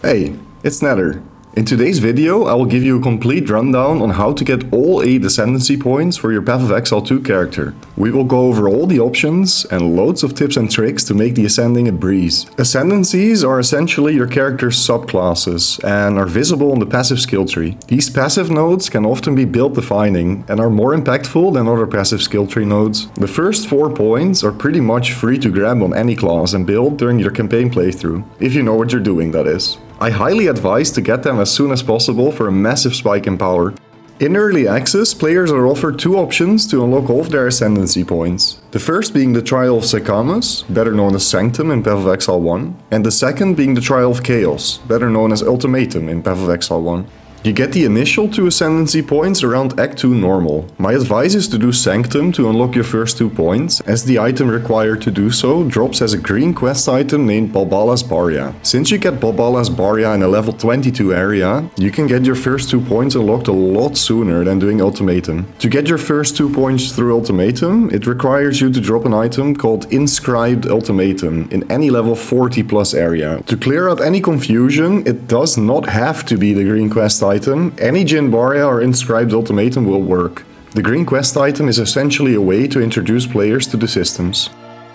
Hey, it's Nether. In today's video, I will give you a complete rundown on how to get all 8 Ascendancy points for your Path of Exile 2 character. We will go over all the options and loads of tips and tricks to make the ascending a breeze. Ascendancies are essentially your character's subclasses and are visible on the passive skill tree. These passive nodes can often be build defining and are more impactful than other passive skill tree nodes. The first 4 points are pretty much free to grab on any class and build during your campaign playthrough, if you know what you're doing, that is. I highly advise to get them as soon as possible for a massive spike in power. In early access, players are offered 2 options to unlock all of their Ascendancy points. The first being the Trial of Sacamus, better known as Sanctum in Path of Exile 1, and the second being the Trial of Chaos, better known as Ultimatum in Path of Exile 1. You get the initial 2 Ascendancy points around Act 2 normal. My advice is to do Sanctum to unlock your first 2 points, as the item required to do so drops as a green quest item named Balbala's Barria. Since you get Balbala's Barria in a level 22 area, you can get your first 2 points unlocked a lot sooner than doing Ultimatum. To get your first 2 points through Ultimatum, it requires you to drop an item called Inscribed Ultimatum in any level 40 plus area. To clear up any confusion, it does not have to be the green quest item. Any Jin Barria or Inscribed Ultimatum will work. The green quest item is essentially a way to introduce players to the systems.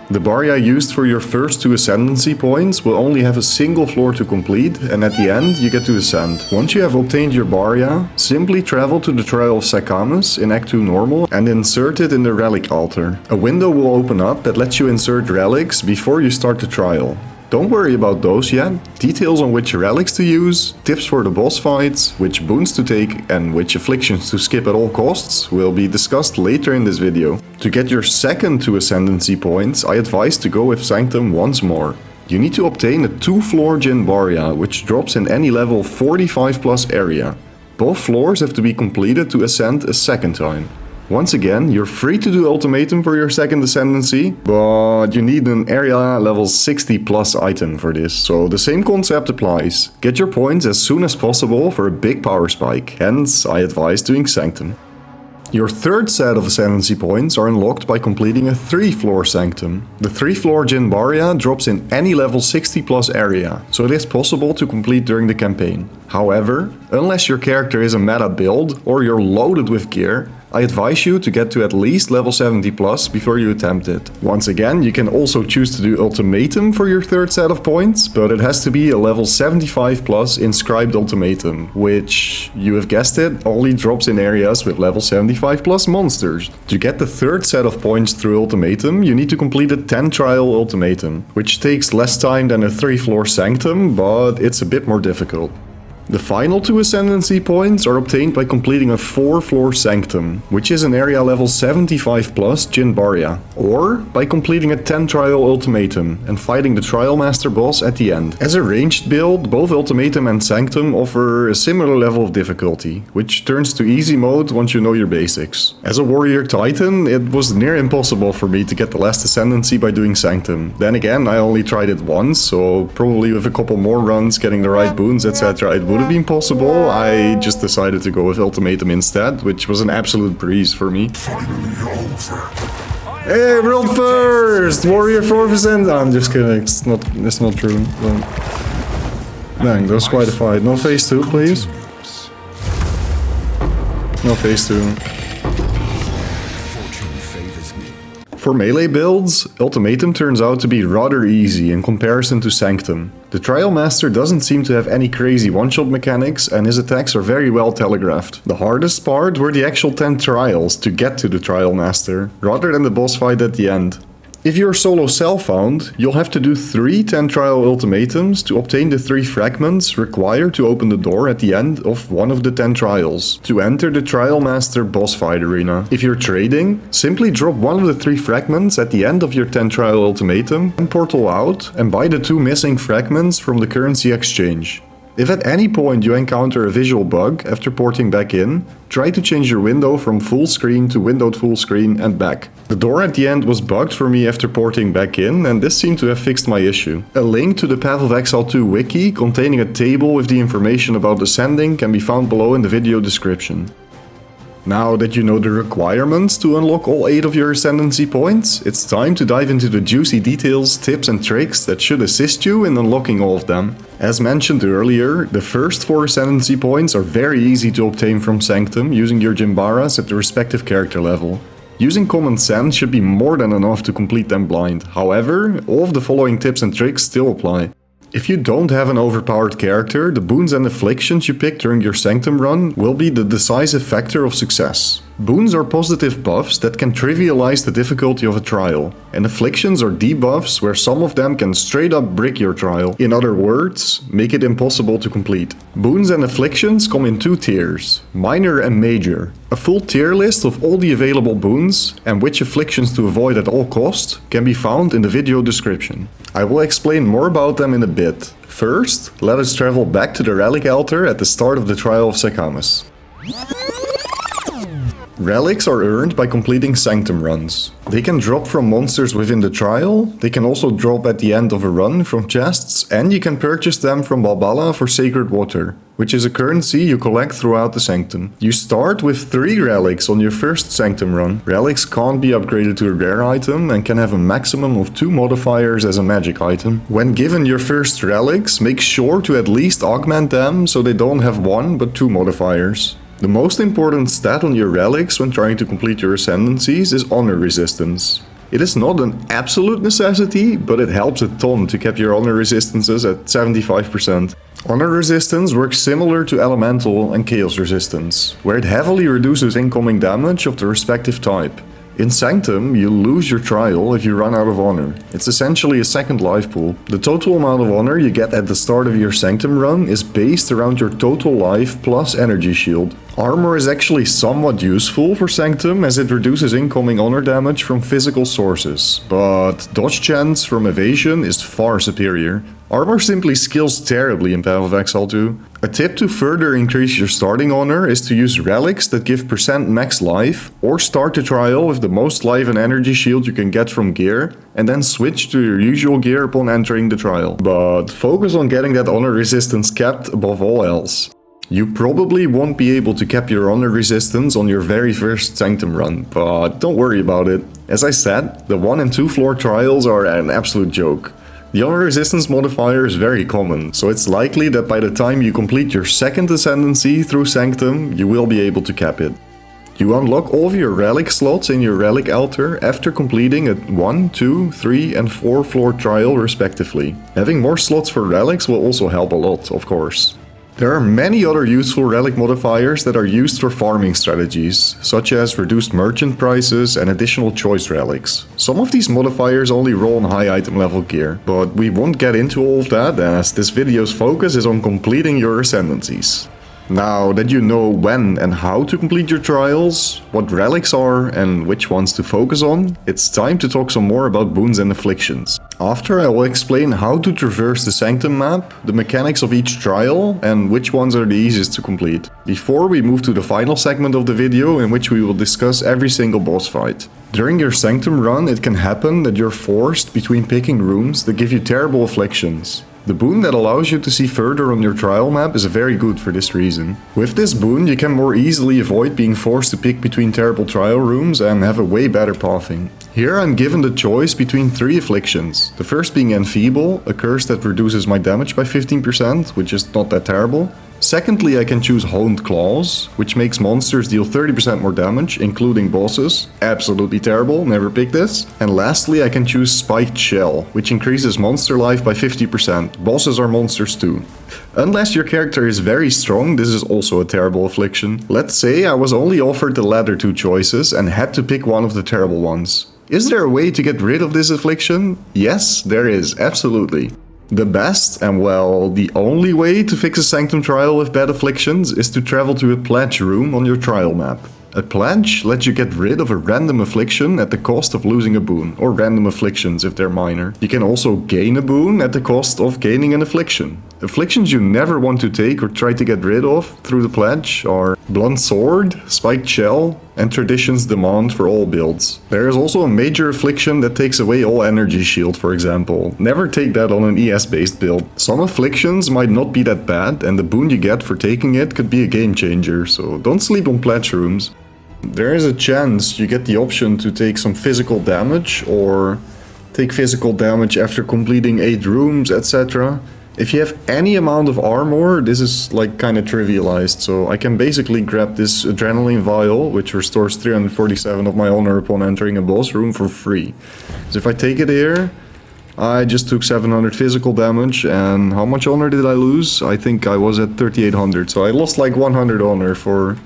The Barria used for your first 2 Ascendancy points will only have a single floor to complete, and at the end you get to ascend. Once you have obtained your Barria, simply travel to the Trial of Sacamus in Act 2 normal and insert it in the Relic altar. A window will open up that lets you insert relics before you start the trial. Don't worry about those yet. Details on which relics to use, tips for the boss fights, which boons to take and which afflictions to skip at all costs will be discussed later in this video. To get your second 2 Ascendancy points, I advise to go with Sanctum once more. You need to obtain a 2-floor Jin Barria, which drops in any level 45 plus area. Both floors have to be completed to ascend a second time. Once again, you're free to do Ultimatum for your second Ascendancy, but you need an area level 60 plus item for this, so the same concept applies. Get your points as soon as possible for a big power spike, hence I advise doing Sanctum. Your third set of Ascendancy points are unlocked by completing a 3-floor Sanctum. The 3-floor Jin Barria drops in any level 60 plus area, so it is possible to complete during the campaign. However, unless your character is a meta build or you're loaded with gear, I advise you to get to at least level 70 plus before you attempt it. Once again, you can also choose to do Ultimatum for your third set of points, but it has to be a level 75 plus Inscribed Ultimatum, which, you have guessed it, only drops in areas with level 75 plus monsters. To get the third set of points through Ultimatum, you need to complete a 10 trial Ultimatum, which takes less time than a 3-floor Sanctum, but it's a bit more difficult. The final 2 Ascendancy points are obtained by completing a 4-floor Sanctum, which is an area level 75 plus Jin Barria, or by completing a 10 trial Ultimatum and fighting the Trial Master boss at the end. As a ranged build, both Ultimatum and Sanctum offer a similar level of difficulty, which turns to easy mode once you know your basics. As a warrior titan, it was near impossible for me to get the last Ascendancy by doing Sanctum. Then again, I only tried it once, so probably with a couple more runs, getting the right boons, etc., it would have been possible. I just decided to go with Ultimatum instead, which was an absolute breeze for me. Hey, world first! Warrior 4%! I'm just kidding, it's not true. But... Dang, that was quite a fight. No phase 2, please. No phase 2. For melee builds, Ultimatum turns out to be rather easy in comparison to Sanctum. The Trial Master doesn't seem to have any crazy one-shot mechanics and his attacks are very well telegraphed. The hardest part were the actual 10 trials to get to the Trial Master, rather than the boss fight at the end. If you're solo self-found, you'll have to do 3 10 trial ultimatums to obtain the 3 fragments required to open the door at the end of one of the 10 trials, to enter the Trial Master boss fight arena. If you're trading, simply drop one of the 3 fragments at the end of your 10 trial ultimatum and portal out and buy the 2 missing fragments from the currency exchange. If at any point you encounter a visual bug after porting back in, try to change your window from full screen to windowed full screen and back. The door at the end was bugged for me after porting back in, and this seemed to have fixed my issue. A link to the Path of Exile 2 wiki containing a table with the information about ascending can be found below in the video description. Now that you know the requirements to unlock all 8 of your Ascendancy points, it's time to dive into the juicy details, tips and tricks that should assist you in unlocking all of them. As mentioned earlier, the first 4 Ascendancy points are very easy to obtain from Sanctum using your Jimbaras at the respective character level. Using common sense should be more than enough to complete them blind. However, all of the following tips and tricks still apply. If you don't have an overpowered character, the Boons and Afflictions you pick during your Sanctum run will be the decisive factor of success. Boons are positive buffs that can trivialize the difficulty of a trial, and Afflictions are debuffs where some of them can straight up brick your trial. In other words, make it impossible to complete. Boons and Afflictions come in 2 tiers, Minor and Major. A full tier list of all the available boons and which afflictions to avoid at all costs can be found in the video description. I will explain more about them in a bit. First, let us travel back to the relic altar at the start of the Trial of Sakamis. Relics are earned by completing Sanctum runs. They can drop from monsters within the trial, they can also drop at the end of a run from chests, and you can purchase them from Balbala for Sacred Water, which is a currency you collect throughout the Sanctum. You start with 3 relics on your first Sanctum run. Relics can't be upgraded to a rare item and can have a maximum of 2 modifiers as a magic item. When given your first relics, make sure to at least augment them so they don't have 1 but 2 modifiers. The most important stat on your relics when trying to complete your ascendancies is honor resistance. It is not an absolute necessity, but it helps a ton to keep your honor resistances at 75%. Honor resistance works similar to elemental and chaos resistance, where it heavily reduces incoming damage of the respective type. In Sanctum, you lose your trial if you run out of honor. It's essentially a second life pool. The total amount of honor you get at the start of your Sanctum run is based around your total life plus energy shield. Armor is actually somewhat useful for Sanctum as it reduces incoming honor damage from physical sources, but dodge chance from evasion is far superior. Armor simply scales terribly in Path of Exile 2. A tip to further increase your starting honor is to use relics that give % max life, or start the trial with the most life and energy shield you can get from gear, and then switch to your usual gear upon entering the trial. But focus on getting that honor resistance capped above all else. You probably won't be able to cap your honor resistance on your very first Sanctum run, but don't worry about it. As I said, the 1 and 2 floor trials are an absolute joke. The honor resistance modifier is very common, so it's likely that by the time you complete your second Ascendancy through Sanctum, you will be able to cap it. You unlock all of your relic slots in your relic altar after completing a 1, 2, 3 and 4 floor trial respectively. Having more slots for relics will also help a lot, of course. There are many other useful relic modifiers that are used for farming strategies, such as reduced merchant prices and additional choice relics. Some of these modifiers only roll on high item level gear, but we won't get into all of that as this video's focus is on completing your ascendancies. Now that you know when and how to complete your trials, what relics are and which ones to focus on, it's time to talk some more about boons and afflictions. After I will explain how to traverse the Sanctum map, the mechanics of each trial and which ones are the easiest to complete. Before we move to the final segment of the video in which we will discuss every single boss fight. During your Sanctum run it can happen that you're forced between picking rooms that give you terrible afflictions. The boon that allows you to see further on your trial map is very good for this reason. With this boon you can more easily avoid being forced to pick between terrible trial rooms and have a way better pathing. Here I'm given the choice between 3 afflictions, the first being Enfeeble, a curse that reduces my damage by 15%, which is not that terrible. Secondly, I can choose Honed Claws, which makes monsters deal 30% more damage, including bosses. Absolutely terrible, never pick this. And lastly, I can choose Spiked Shell, which increases monster life by 50%. Bosses are monsters too. Unless your character is very strong, this is also a terrible affliction. Let's say I was only offered the latter 2 choices and had to pick one of the terrible ones. Is there a way to get rid of this affliction? Yes, there is, absolutely. The best, and well, the only way to fix a Sanctum trial with bad afflictions is to travel to a pledge room on your trial map. A pledge lets you get rid of a random affliction at the cost of losing a boon, or random afflictions if they're minor. You can also gain a boon at the cost of gaining an affliction. Afflictions you never want to take or try to get rid of through the pledge are Blunt Sword, Spiked Shell, and Tradition's Demand for all builds. There is also a major affliction that takes away all energy shield, for example. Never take that on an ES based build. Some afflictions might not be that bad and the boon you get for taking it could be a game changer, so don't sleep on pledge rooms. There is a chance you get the option to take some physical damage or take physical damage after completing 8 rooms, etc. If you have any amount of armor, this is like kind of trivialized, so I can basically grab this adrenaline vial, which restores 347 of my honor upon entering a boss room for free. So if I take it here, I just took 700 physical damage, and how much honor did I lose? I think I was at 3800, so I lost like 100 honor for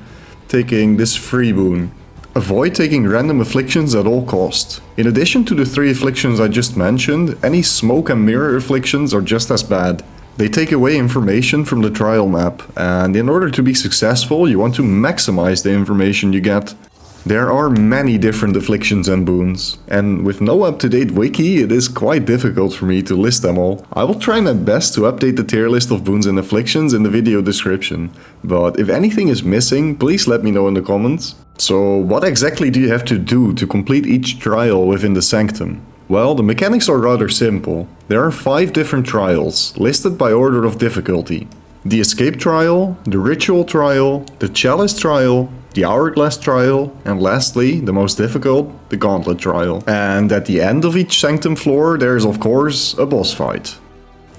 taking this free boon. Avoid taking random afflictions at all cost. In addition to the 3 afflictions I just mentioned, any smoke and mirror afflictions are just as bad. They take away information from the trial map, and in order to be successful, you want to maximize the information you get. There are many different afflictions and boons, and with no up-to-date wiki, it is quite difficult for me to list them all. I will try my best to update the tier list of boons and afflictions in the video description, but if anything is missing, please let me know in the comments. So what exactly do you have to do to complete each trial within the Sanctum? Well, the mechanics are rather simple. There are 5 different trials, listed by order of difficulty. The Escape Trial, the Ritual Trial, the Chalice Trial, the Hourglass Trial, and lastly, the most difficult, the Gauntlet Trial. And at the end of each Sanctum floor, there is of course a boss fight.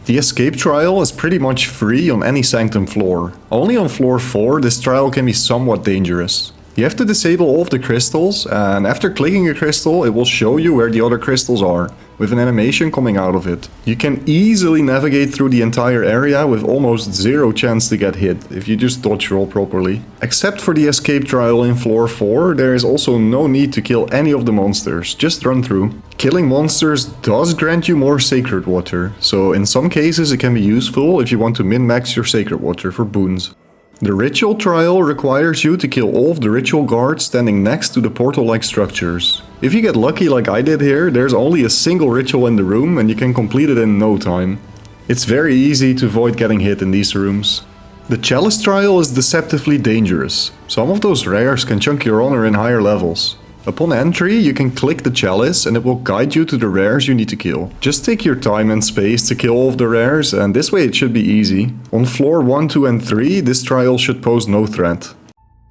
The Escape Trial is pretty much free on any Sanctum floor. Only on floor 4 this trial can be somewhat dangerous. You have to disable all of the crystals, and after clicking a crystal it will show you where the other crystals are, with an animation coming out of it. You can easily navigate through the entire area with almost 0 chance to get hit, if you just dodge roll properly. Except for the Escape Trial in floor 4, there is also no need to kill any of the monsters, just run through. Killing monsters does grant you more Sacred Water, so in some cases it can be useful if you want to min-max your Sacred Water for boons. The Ritual Trial requires you to kill all of the ritual guards standing next to the portal-like structures. If you get lucky like I did here, there's only a single ritual in the room and you can complete it in no time. It's very easy to avoid getting hit in these rooms. The Chalice Trial is deceptively dangerous. Some of those rares can chunk your honor in higher levels. Upon entry, you can click the chalice and it will guide you to the rares you need to kill. Just take your time and space to kill all of the rares, and this way it should be easy. On floor 1, 2 and 3, this trial should pose no threat.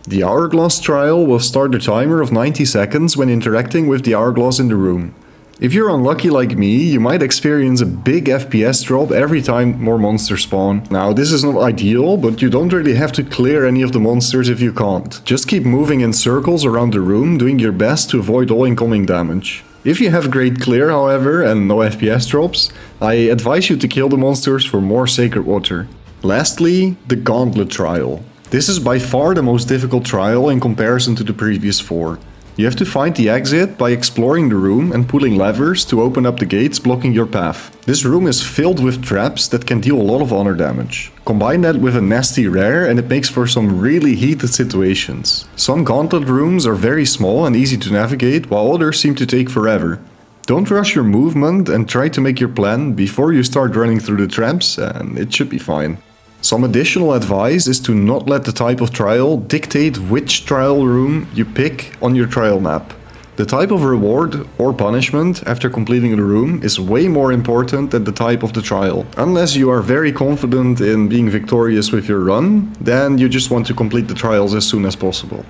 The Hourglass Trial will start a timer of 90 seconds when interacting with the hourglass in the room. If you're unlucky like me, you might experience a big FPS drop every time more monsters spawn. Now, this is not ideal, but you don't really have to clear any of the monsters if you can't. Just keep moving in circles around the room, doing your best to avoid all incoming damage. If you have great clear, however, and no FPS drops, I advise you to kill the monsters for more Sacred Water. Lastly, the Gauntlet Trial. This is by far the most difficult trial in comparison to the previous 4. You have to find the exit by exploring the room and pulling levers to open up the gates blocking your path. This room is filled with traps that can deal a lot of honor damage. Combine that with a nasty rare and it makes for some really heated situations. Some gauntlet rooms are very small and easy to navigate, while others seem to take forever. Don't rush your movement and try to make your plan before you start running through the traps, and it should be fine. Some additional advice is to not let the type of trial dictate which trial room you pick on your trial map. The type of reward or punishment after completing the room is way more important than the type of the trial. Unless you are very confident in being victorious with your run, then you just want to complete the trials as soon as possible.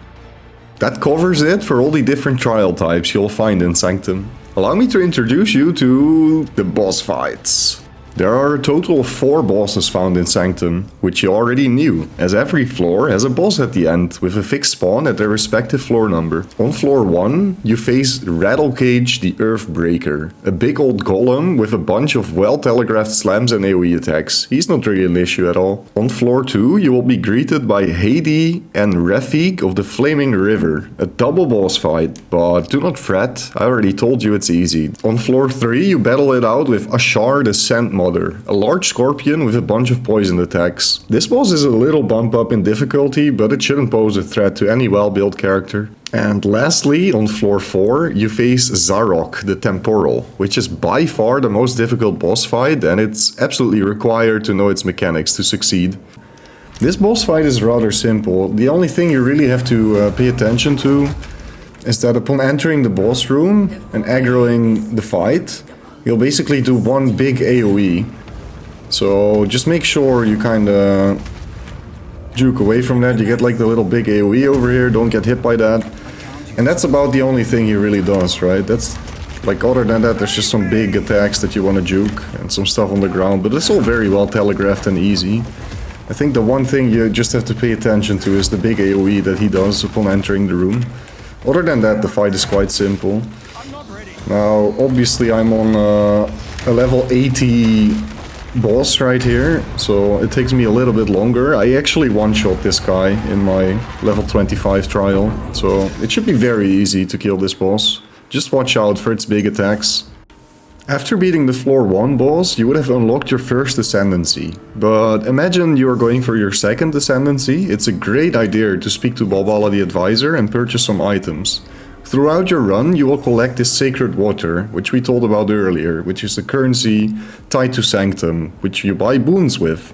That covers it for all the different trial types you'll find in Sanctum. Allow me to introduce you to the boss fights. There are a total of 4 bosses found in Sanctum, which you already knew, as every floor has a boss at the end, with a fixed spawn at their respective floor number. On floor 1, you face Rattlecage the Earthbreaker, a big old golem with a bunch of well-telegraphed slams and AoE attacks. He's not really an issue at all. On floor 2, you will be greeted by Hade and Refig of the Flaming River, a double boss fight, but do not fret, I already told you it's easy. On floor 3, you battle it out with Ashar the Sand Mother, a large scorpion with a bunch of poison attacks. This boss is a little bump up in difficulty, but it shouldn't pose a threat to any well-built character. And lastly, on floor 4, you face Zarok the Temporal, which is by far the most difficult boss fight, and it's absolutely required to know its mechanics to succeed. This boss fight is rather simple. The only thing you really have to pay attention to is that upon entering the boss room and aggroing the fight, you'll basically do one big AoE. So just make sure you kinda juke away from that. You get like the little big AoE over here, don't get hit by that. And that's about the only thing he really does, right? That's Like other than that, there's just some big attacks that you want to juke and some stuff on the ground, but it's all very well telegraphed and easy. I think the one thing you just have to pay attention to is the big AoE that he does upon entering the room. Other than that, the fight is quite simple. Now, obviously I'm on a level 80 boss right here, so it takes me a little bit longer. I actually one-shot this guy in my level 25 trial, so it should be very easy to kill this boss. Just watch out for its big attacks. After beating the floor 1 boss, you would have unlocked your first Ascendancy. But imagine you are going for your second Ascendancy. It's a great idea to speak to Balbala the Advisor and purchase some items. Throughout your run, you will collect this sacred water, which we told about earlier, which is the currency tied to Sanctum, which you buy boons with.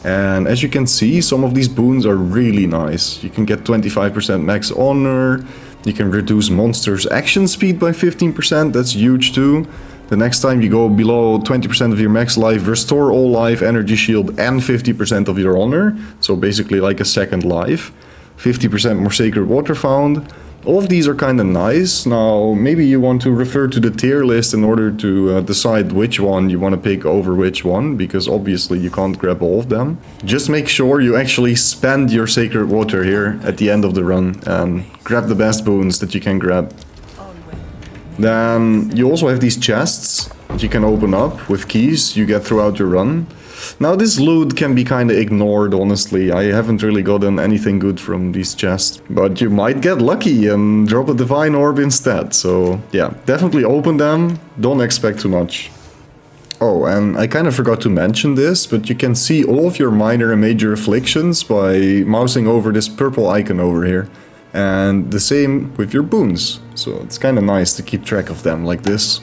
And as you can see, some of these boons are really nice. You can get 25% max honor, you can reduce monsters' action speed by 15%, that's huge too. The next time you go below 20% of your max life, restore all life, energy shield and 50% of your honor. So basically like a second life. 50% more sacred water found. All of these are kind of nice. Now, maybe you want to refer to the tier list in order to decide which one you want to pick over which one, because obviously you can't grab all of them. Just make sure you actually spend your sacred water here at the end of the run and grab the best boons that you can grab. Then you also have these chests that you can open up with keys you get throughout your run. Now this loot can be kind of ignored, honestly. I haven't really gotten anything good from these chests. But you might get lucky and drop a divine orb instead. So yeah, definitely open them. Don't expect too much. Oh, and I kind of forgot to mention this, but you can see all of your minor and major afflictions by mousing over this purple icon over here. And the same with your boons. So it's kind of nice to keep track of them like this.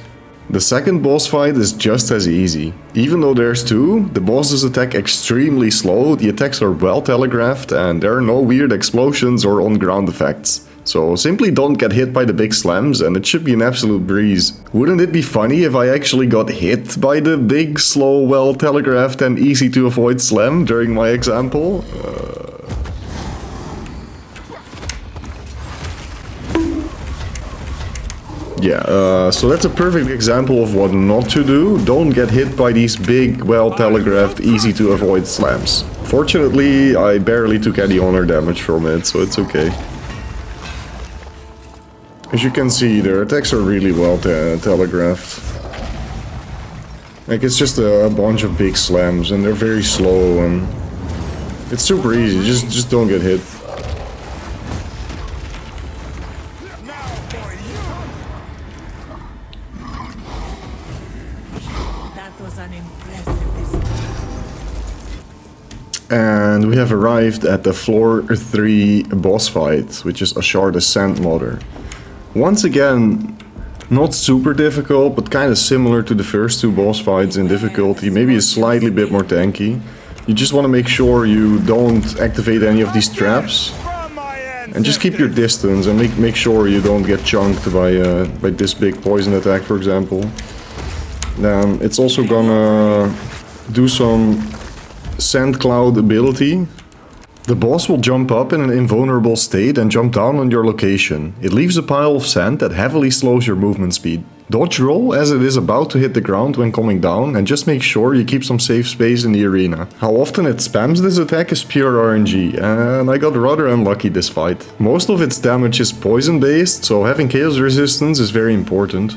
The second boss fight is just as easy. Even though there's two, the bosses attack extremely slow, the attacks are well telegraphed, and there are no weird explosions or on-ground effects. So simply don't get hit by the big slams and it should be an absolute breeze. Wouldn't it be funny if I actually got hit by the big, slow, well telegraphed and easy to avoid slam during my example? Yeah, so that's a perfect example of what not to do. Don't get hit by these big, well-telegraphed, easy-to-avoid slams. Fortunately, I barely took any honor damage from it, so it's okay. As you can see, their attacks are really well telegraphed. Like, it's just a bunch of big slams, and they're very slow, and it's super easy. Just don't get hit. And we have arrived at the floor 3 boss fight, which is Ashar Sand Mother. Once again, not super difficult, but kind of similar to the first 2 boss fights in difficulty, maybe a slightly bit more tanky. You just want to make sure you don't activate any of these traps. And just keep your distance and make sure you don't get chunked by this big poison attack, for example. Then it's also gonna do some sand cloud ability. The boss will jump up in an invulnerable state and jump down on your location. It leaves a pile of sand that heavily slows your movement speed. Dodge roll as it is about to hit the ground when coming down, and just make sure you keep some safe space in the arena. How often it spams this attack is pure RNG, and I got rather unlucky this fight. Most of its damage is poison based, so having chaos resistance is very important.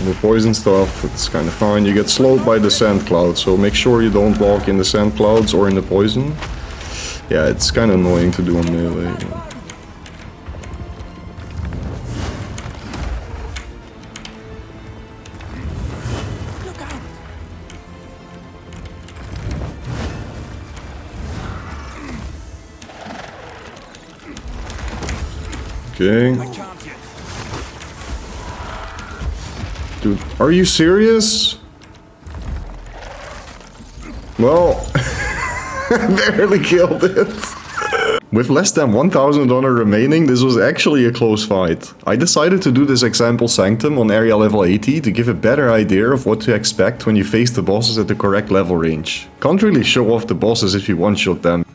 The poison stuff, it's kind of fine. You get slowed by the sand cloud, so make sure you don't walk in the sand clouds or in the poison. Yeah, it's kind of annoying to do on melee. Okay. Dude, are you serious? Well, barely killed it. With less than 1000 honor remaining, this was actually a close fight. I decided to do this example Sanctum on area level 80 to give a better idea of what to expect when you face the bosses at the correct level range. Can't really show off the bosses if you one-shot them.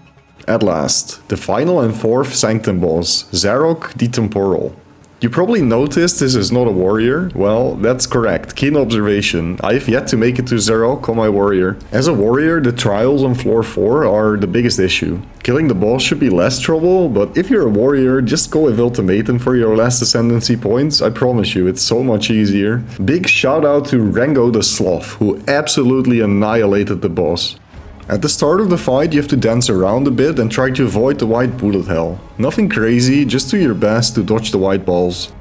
At last, the final and fourth Sanctum boss, Zarok the Temporal. You probably noticed this is not a warrior. Well, that's correct, keen observation. I have yet to make it to Zarok on my warrior. As a warrior, the trials on floor 4 are the biggest issue. Killing the boss should be less trouble, but if you're a warrior, just go with Ultimatum for your last Ascendancy points. I promise you, it's so much easier. Big shout out to Rango the Sloth, who absolutely annihilated the boss. At the start of the fight, you have to dance around a bit and try to avoid the white bullet hell. Nothing crazy, just do your best to dodge the white balls.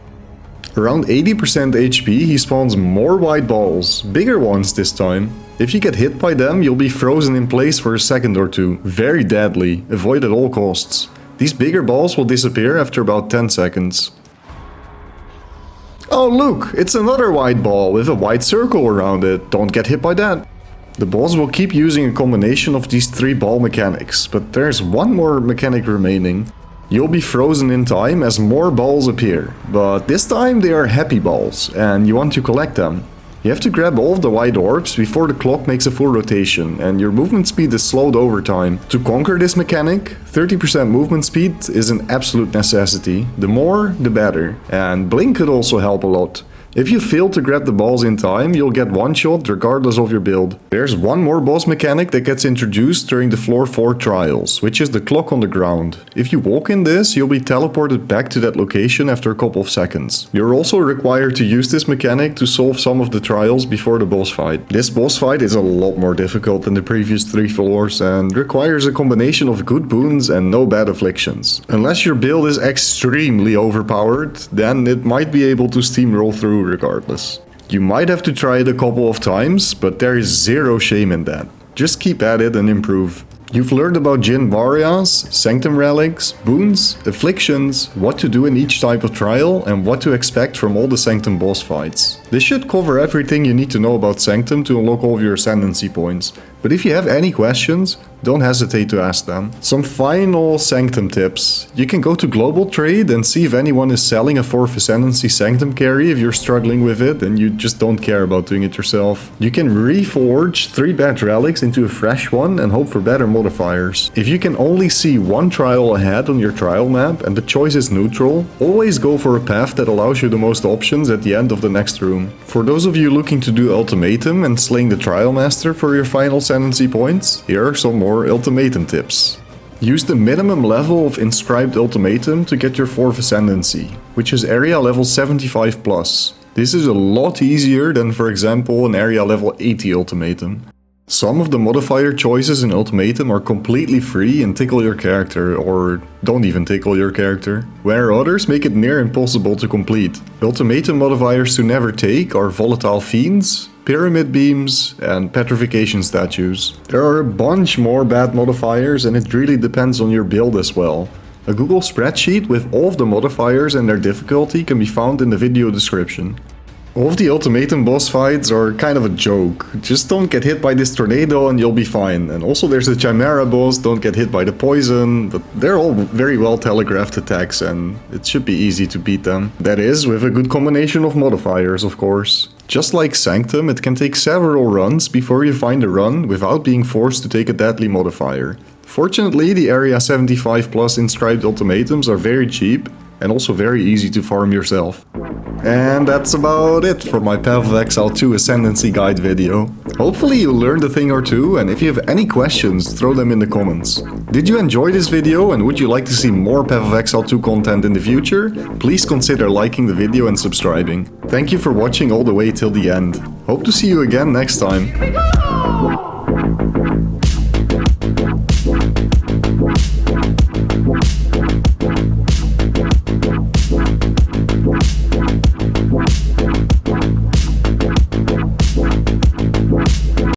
Around 80% HP, he spawns more white balls, bigger ones this time. If you get hit by them, you'll be frozen in place for a second or two. Very deadly, avoid at all costs. These bigger balls will disappear after about 10 seconds. Oh look, it's another white ball with a white circle around it. Don't get hit by that. The boss will keep using a combination of these 3 ball mechanics, but there's one more mechanic remaining. You'll be frozen in time as more balls appear, but this time they are happy balls, and you want to collect them. You have to grab all of the white orbs before the clock makes a full rotation, and your movement speed is slowed over time. To conquer this mechanic, 30% movement speed is an absolute necessity. The more, the better, and blink could also help a lot. If you fail to grab the balls in time, you'll get one shot regardless of your build. There's one more boss mechanic that gets introduced during the floor 4 trials, which is the clock on the ground. If you walk in this, you'll be teleported back to that location after a couple of seconds. You're also required to use this mechanic to solve some of the trials before the boss fight. This boss fight is a lot more difficult than the previous 3 floors and requires a combination of good boons and no bad afflictions. Unless your build is extremely overpowered, then it might be able to steamroll through regardless. You might have to try it a couple of times, but there is zero shame in that. Just keep at it and improve. You've learned about Jin Varias, Sanctum Relics, Boons, Afflictions, what to do in each type of trial, and what to expect from all the Sanctum boss fights. This should cover everything you need to know about Sanctum to unlock all of your Ascendancy points. But if you have any questions, don't hesitate to ask them. Some final Sanctum tips. You can go to Global Trade and see if anyone is selling a 4th Ascendancy Sanctum carry if you're struggling with it and you just don't care about doing it yourself. You can reforge 3 bad relics into a fresh one and hope for better modifiers. If you can only see one trial ahead on your trial map and the choice is neutral, always go for a path that allows you the most options at the end of the next room. For those of you looking to do Ultimatum and slaying the Trial Master for your final Ascendancy points, here are some more Ultimatum tips. Use the minimum level of inscribed Ultimatum to get your 4th Ascendancy, which is area level 75 plus. This is a lot easier than, for example, an area level 80 Ultimatum. Some of the modifier choices in Ultimatum are completely free and tickle your character, or don't even tickle your character, where others make it near impossible to complete. Ultimatum modifiers to never take are Volatile Fiends, Pyramid Beams, and Petrification Statues. There are a bunch more bad modifiers and it really depends on your build as well. A Google spreadsheet with all of the modifiers and their difficulty can be found in the video description. All of the Ultimatum boss fights are kind of a joke. Just don't get hit by this tornado and you'll be fine. And also there's the Chimera boss, don't get hit by the poison. But they're all very well telegraphed attacks and it should be easy to beat them. That is, with a good combination of modifiers, of course. Just like Sanctum, it can take several runs before you find a run without being forced to take a deadly modifier. Fortunately, the area 75 plus inscribed ultimatums are very cheap and also very easy to farm yourself. And that's about it for my Path of Exile 2 Ascendancy guide video. Hopefully you learned a thing or two, and if you have any questions, throw them in the comments. Did you enjoy this video and would you like to see more Path of Exile 2 content in the future? Please consider liking the video and subscribing. Thank you for watching all the way till the end. Hope to see you again next time.